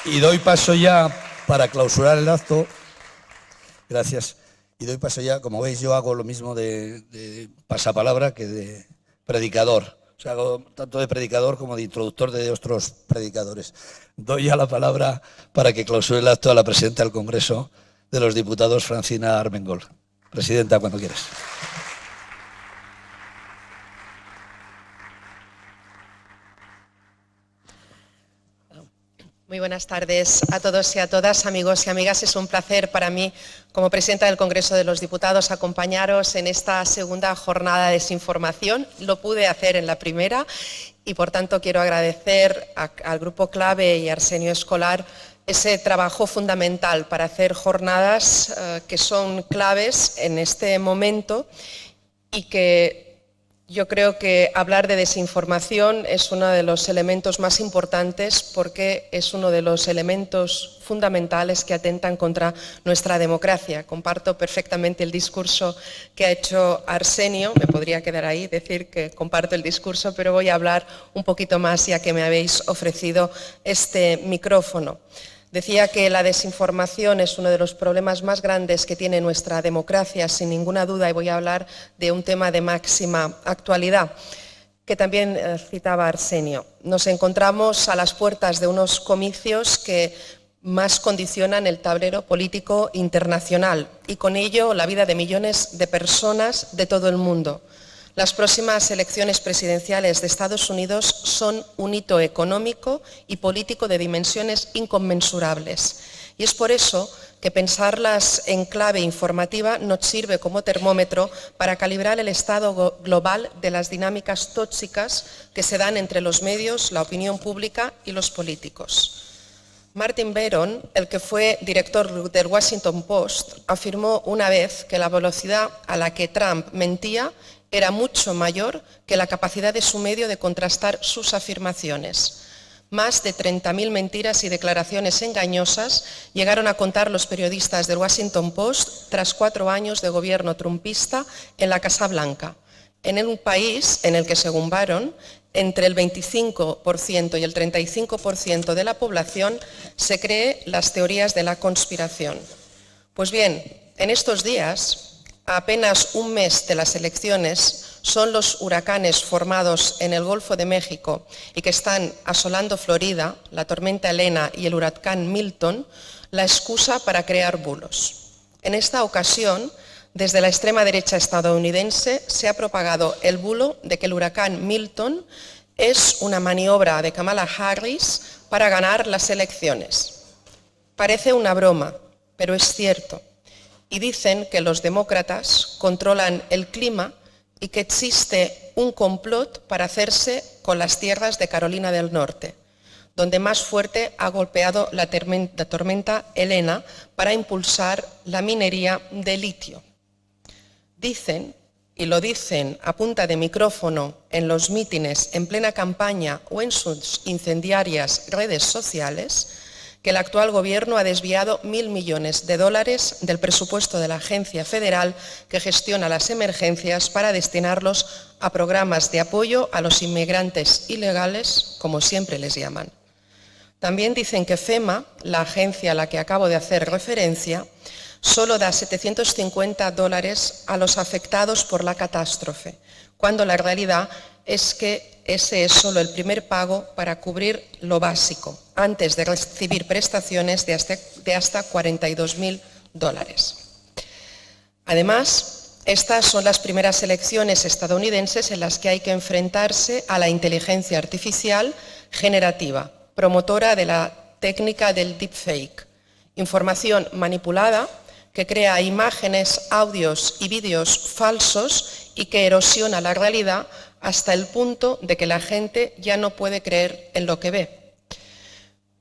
Y doy paso ya para clausurar el acto. Gracias. Y doy paso ya, como veis, yo hago lo mismo de pasapalabra que de predicador. O sea, hago tanto de predicador como de introductor de otros predicadores. Doy ya la palabra para que clausure el acto a la presidenta del Congreso de los Diputados, Francina Armengol. Presidenta, cuando quieras. Muy buenas tardes a todos y a todas, amigos y amigas. Es un placer para mí, como presidenta del Congreso de los Diputados, acompañaros en esta segunda jornada de desinformación. Lo pude hacer en la primera y, por tanto, quiero agradecer al Grupo Clave y a Arsenio Escolar ese trabajo fundamental para hacer jornadas que son claves en este momento y que yo creo que hablar de desinformación es uno de los elementos más importantes porque es uno de los elementos fundamentales que atentan contra nuestra democracia. Comparto perfectamente el discurso que ha hecho Arsenio, me podría quedar ahí, decir que comparto el discurso, pero voy a hablar un poquito más ya que me habéis ofrecido este micrófono. Decía que la desinformación es uno de los problemas más grandes que tiene nuestra democracia, sin ninguna duda, y voy a hablar de un tema de máxima actualidad, que también citaba Arsenio. Nos encontramos a las puertas de unos comicios que más condicionan el tablero político internacional y con ello la vida de millones de personas de todo el mundo. Las próximas elecciones presidenciales de Estados Unidos son un hito económico y político de dimensiones inconmensurables. Y es por eso que pensarlas en clave informativa nos sirve como termómetro para calibrar el estado global de las dinámicas tóxicas que se dan entre los medios, la opinión pública y los políticos. Martin Baron, el que fue director del Washington Post, afirmó una vez que la velocidad a la que Trump mentía era mucho mayor que la capacidad de su medio de contrastar sus afirmaciones. Más de 30.000 mentiras y declaraciones engañosas llegaron a contar los periodistas del Washington Post tras 4 años de gobierno trumpista en la Casa Blanca, en un país en el que, según Baron, entre el 25% y el 35% de la población se cree las teorías de la conspiración. Pues bien, en estos días, a apenas un mes de las elecciones, son los huracanes formados en el Golfo de México y que están asolando Florida, la tormenta Elena y el huracán Milton, la excusa para crear bulos. En esta ocasión, desde la extrema derecha estadounidense se ha propagado el bulo de que el huracán Milton es una maniobra de Kamala Harris para ganar las elecciones. Parece una broma, pero es cierto. Y dicen que los demócratas controlan el clima y que existe un complot para hacerse con las tierras de Carolina del Norte, donde más fuerte ha golpeado la tormenta Elena para impulsar la minería de litio. Dicen, y lo dicen a punta de micrófono en los mítines en plena campaña o en sus incendiarias redes sociales, que el actual gobierno ha desviado 1.000 millones de dólares del presupuesto de la agencia federal que gestiona las emergencias para destinarlos a programas de apoyo a los inmigrantes ilegales, como siempre les llaman. También dicen que FEMA, la agencia a la que acabo de hacer referencia, solo da $750 a los afectados por la catástrofe, cuando la realidad es que ese es solo el primer pago para cubrir lo básico, antes de recibir prestaciones de hasta $42.000. Además, estas son las primeras elecciones estadounidenses en las que hay que enfrentarse a la inteligencia artificial generativa, promotora de la técnica del deepfake, información manipulada que crea imágenes, audios y vídeos falsos y que erosiona la realidad hasta el punto de que la gente ya no puede creer en lo que ve.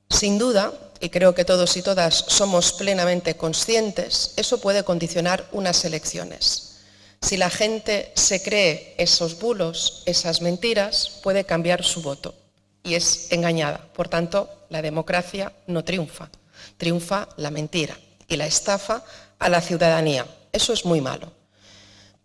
Sin duda, y creo que todos y todas somos plenamente conscientes, eso puede condicionar unas elecciones. Si la gente se cree esos bulos, esas mentiras, puede cambiar su voto y es engañada. Por tanto, la democracia no triunfa, triunfa la mentira y la estafa a la ciudadanía. Eso es muy malo.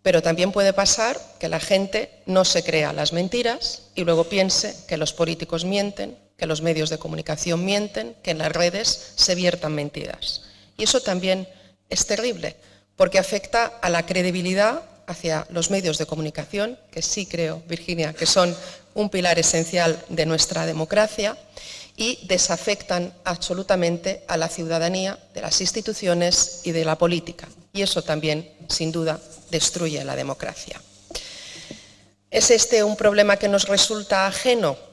Pero también puede pasar que la gente no se crea las mentiras y luego piense que los políticos mienten, que los medios de comunicación mienten, que en las redes se viertan mentiras. Y eso también es terrible, porque afecta a la credibilidad hacia los medios de comunicación, que sí creo, Virginia, que son un pilar esencial de nuestra democracia, y desafectan absolutamente a la ciudadanía, de las instituciones y de la política. Y eso también, sin duda, destruye la democracia. ¿Es este un problema que nos resulta ajeno?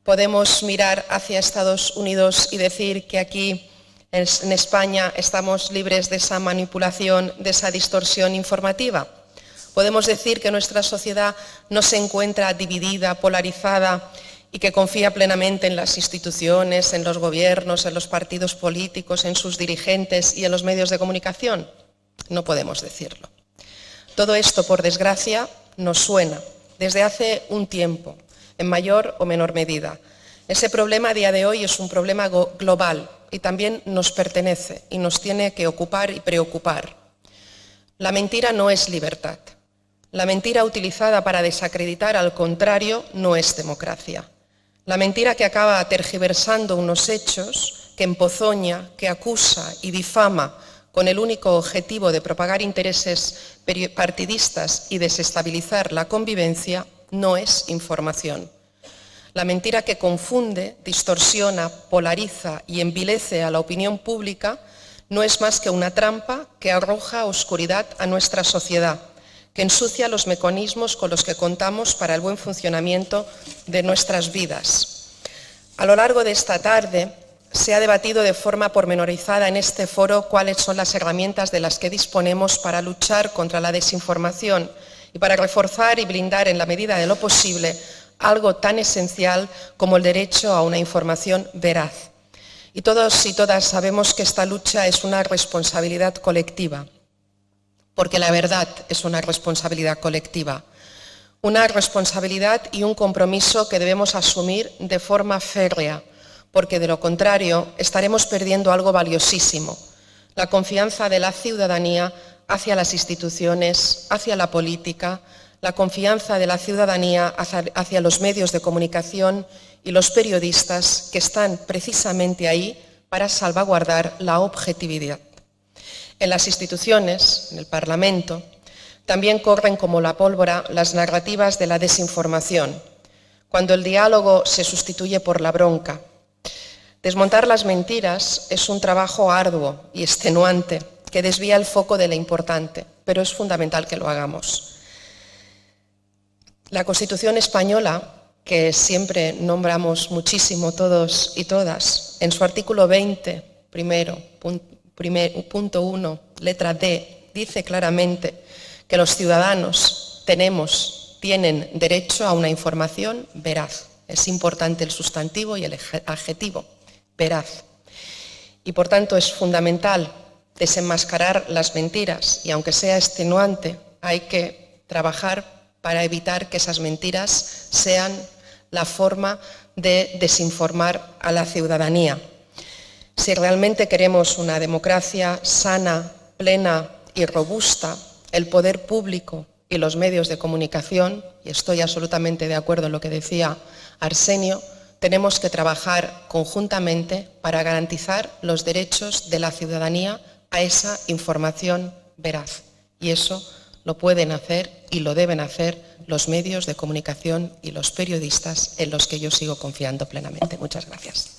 Podemos mirar hacia Estados Unidos y decir que aquí en España estamos libres de esa manipulación, de esa distorsión informativa. Podemos decir que nuestra sociedad no se encuentra dividida, polarizada y que confía plenamente en las instituciones, en los gobiernos, en los partidos políticos, en sus dirigentes y en los medios de comunicación. No podemos decirlo. Todo esto, por desgracia, nos suena desde hace un tiempo, en mayor o menor medida. Ese problema a día de hoy es un problema global y también nos pertenece y nos tiene que ocupar y preocupar. La mentira no es libertad. La mentira utilizada para desacreditar al contrario no es democracia. La mentira que acaba tergiversando unos hechos, que empozoña, que acusa y difama con el único objetivo de propagar intereses partidistas y desestabilizar la convivencia, no es información. La mentira que confunde, distorsiona, polariza y envilece a la opinión pública no es más que una trampa que arroja oscuridad a nuestra sociedad, que ensucia los mecanismos con los que contamos para el buen funcionamiento de nuestras vidas. A lo largo de esta tarde se ha debatido de forma pormenorizada en este foro cuáles son las herramientas de las que disponemos para luchar contra la desinformación y para reforzar y blindar en la medida de lo posible algo tan esencial como el derecho a una información veraz. Y todos y todas sabemos que esta lucha es una responsabilidad colectiva, porque la verdad es una responsabilidad colectiva, una responsabilidad y un compromiso que debemos asumir de forma férrea, porque de lo contrario estaremos perdiendo algo valiosísimo, la confianza de la ciudadanía hacia las instituciones, hacia la política, la confianza de la ciudadanía hacia los medios de comunicación y los periodistas que están precisamente ahí para salvaguardar la objetividad. En las instituciones, en el Parlamento, también corren como la pólvora las narrativas de la desinformación, cuando el diálogo se sustituye por la bronca. Desmontar las mentiras es un trabajo arduo y extenuante que desvía el foco de lo importante, pero es fundamental que lo hagamos. La Constitución española, que siempre nombramos muchísimo todos y todas, en su artículo 20, punto 1, letra D, dice claramente que los ciudadanos tienen derecho a una información veraz. Es importante el sustantivo y el adjetivo, veraz. Y por tanto es fundamental desenmascarar las mentiras y aunque sea extenuante, hay que trabajar para evitar que esas mentiras sean la forma de desinformar a la ciudadanía. Si realmente queremos una democracia sana, plena y robusta, el poder público y los medios de comunicación, y estoy absolutamente de acuerdo en lo que decía Arsenio, tenemos que trabajar conjuntamente para garantizar los derechos de la ciudadanía a esa información veraz. Y eso lo pueden hacer y lo deben hacer los medios de comunicación y los periodistas en los que yo sigo confiando plenamente. Muchas gracias.